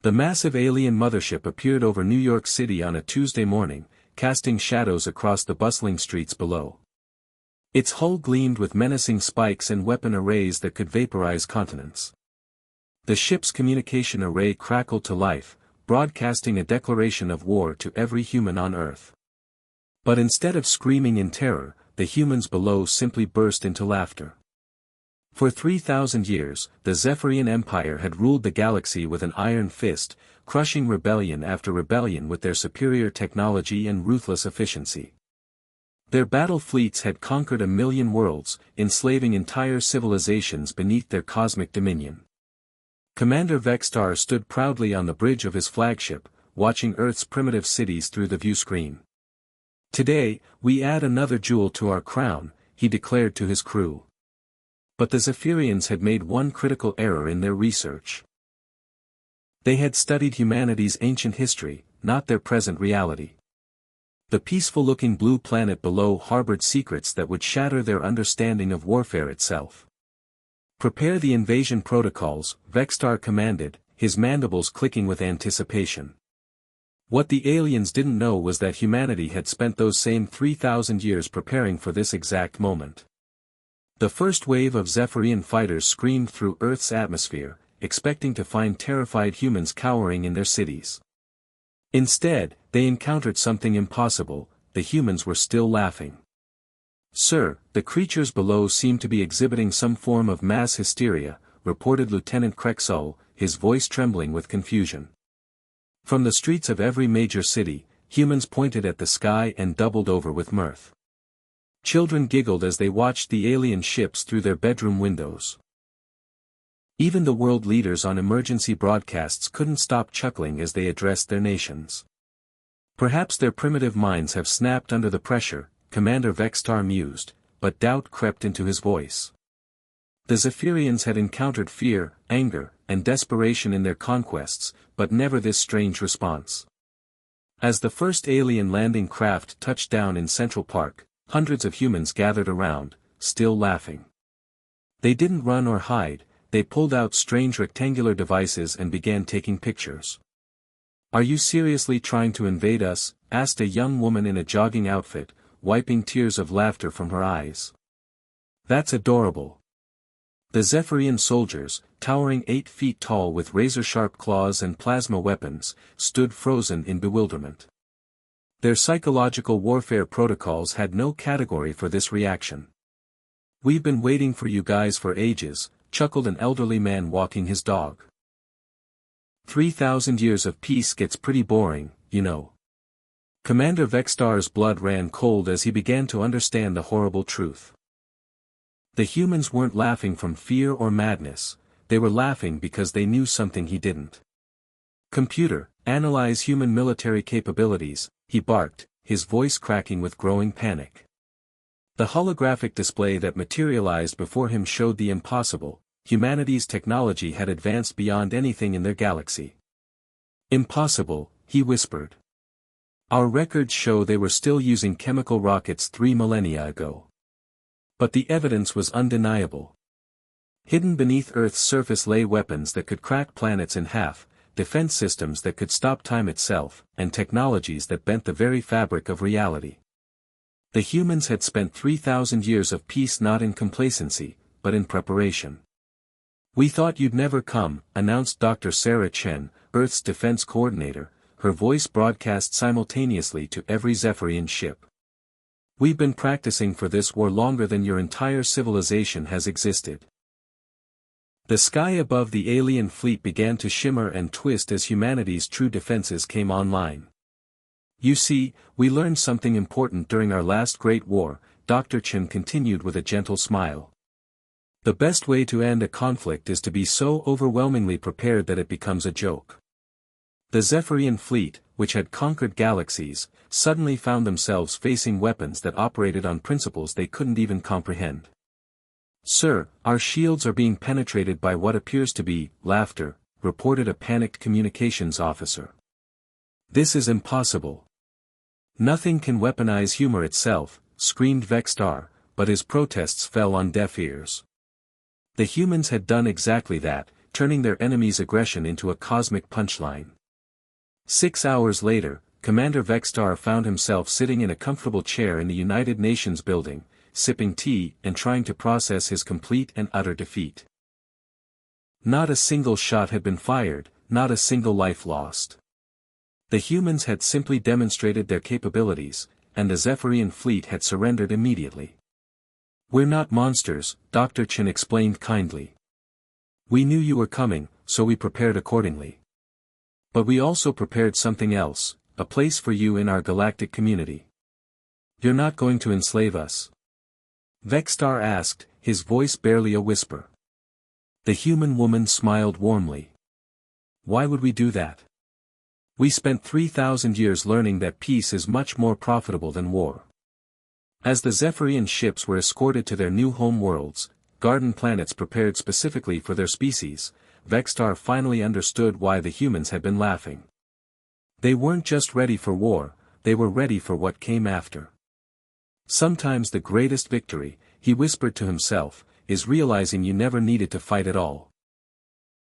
The massive alien mothership appeared over New York City on a Tuesday morning, casting shadows across the bustling streets below. Its hull gleamed with menacing spikes and weapon arrays that could vaporize continents. The ship's communication array crackled to life, broadcasting a declaration of war to every human on Earth. But instead of screaming in terror, the humans below simply burst into laughter. For 3,000 years, the Zephyrian Empire had ruled the galaxy with an iron fist, crushing rebellion after rebellion with their superior technology and ruthless efficiency. Their battle fleets had conquered 1,000,000 worlds, enslaving entire civilizations beneath their cosmic dominion. Commander Vextar stood proudly on the bridge of his flagship, watching Earth's primitive cities through the viewscreen. "Today, we add another jewel to our crown," he declared to his crew. But the Zephyrians had made one critical error in their research. They had studied humanity's ancient history, not their present reality. The peaceful-looking blue planet below harbored secrets that would shatter their understanding of warfare itself. "Prepare the invasion protocols," Vextar commanded, his mandibles clicking with anticipation. What the aliens didn't know was that humanity had spent those same 3,000 years preparing for this exact moment. The first wave of Zephyrian fighters screamed through Earth's atmosphere, expecting to find terrified humans cowering in their cities. Instead, they encountered something impossible: the humans were still laughing. "Sir, the creatures below seem to be exhibiting some form of mass hysteria," reported Lieutenant Krexol, his voice trembling with confusion. From the streets of every major city, humans pointed at the sky and doubled over with mirth. Children giggled as they watched the alien ships through their bedroom windows. Even the world leaders on emergency broadcasts couldn't stop chuckling as they addressed their nations. "Perhaps their primitive minds have snapped under the pressure," Commander Vextar mused, but doubt crept into his voice. The Zephyrians had encountered fear, anger, and desperation in their conquests, but never this strange response. As the first alien landing craft touched down in Central Park, hundreds of humans gathered around, still laughing. They didn't run or hide, they pulled out strange rectangular devices and began taking pictures. "Are you seriously trying to invade us?" asked a young woman in a jogging outfit, wiping tears of laughter from her eyes. "That's adorable." The Zephyrian soldiers, towering 8 feet tall with razor-sharp claws and plasma weapons, stood frozen in bewilderment. Their psychological warfare protocols had no category for this reaction. "We've been waiting for you guys for ages," chuckled an elderly man walking his dog. 3,000 years of peace gets pretty boring, you know." Commander Vextar's blood ran cold as he began to understand the horrible truth. The humans weren't laughing from fear or madness, they were laughing because they knew something he didn't. "Computer, analyze human military capabilities," he barked, his voice cracking with growing panic. The holographic display that materialized before him showed the impossible: humanity's technology had advanced beyond anything in their galaxy. "Impossible," he whispered. "Our records show they were still using chemical rockets 3 millennia ago." But the evidence was undeniable. Hidden beneath Earth's surface lay weapons that could crack planets in half, defense systems that could stop time itself, and technologies that bent the very fabric of reality. The humans had spent 3,000 years of peace not in complacency, but in preparation. "We thought you'd never come," announced Dr. Sarah Chen, Earth's defense coordinator, her voice broadcast simultaneously to every Zephyrian ship. "We've been practicing for this war longer than your entire civilization has existed." The sky above the alien fleet began to shimmer and twist as humanity's true defenses came online. "You see, we learned something important during our last Great War," Dr. Chen continued with a gentle smile. "The best way to end a conflict is to be so overwhelmingly prepared that it becomes a joke." The Zephyrian fleet, which had conquered galaxies, suddenly found themselves facing weapons that operated on principles they couldn't even comprehend. "Sir, our shields are being penetrated by what appears to be laughter," reported a panicked communications officer. "This is impossible." "Nothing can weaponize humor itself," screamed Vextar, but his protests fell on deaf ears. The humans had done exactly that, turning their enemies' aggression into a cosmic punchline. 6 hours later, Commander Vextar found himself sitting in a comfortable chair in the United Nations building, sipping tea and trying to process his complete and utter defeat. Not a single shot had been fired, not a single life lost. The humans had simply demonstrated their capabilities, and the Zephyrian fleet had surrendered immediately. "We're not monsters," Dr. Chen explained kindly. "We knew you were coming, so we prepared accordingly. But we also prepared something else, a place for you in our galactic community. You're not going to enslave us?" Vextar asked, his voice barely a whisper. The human woman smiled warmly. "Why would we do that? We spent 3,000 years learning that peace is much more profitable than war." As the Zephyrian ships were escorted to their new home worlds, garden planets prepared specifically for their species, Vextar finally understood why the humans had been laughing. They weren't just ready for war, they were ready for what came after. Sometimes the greatest victory, he whispered to himself, is realizing you never needed to fight at all.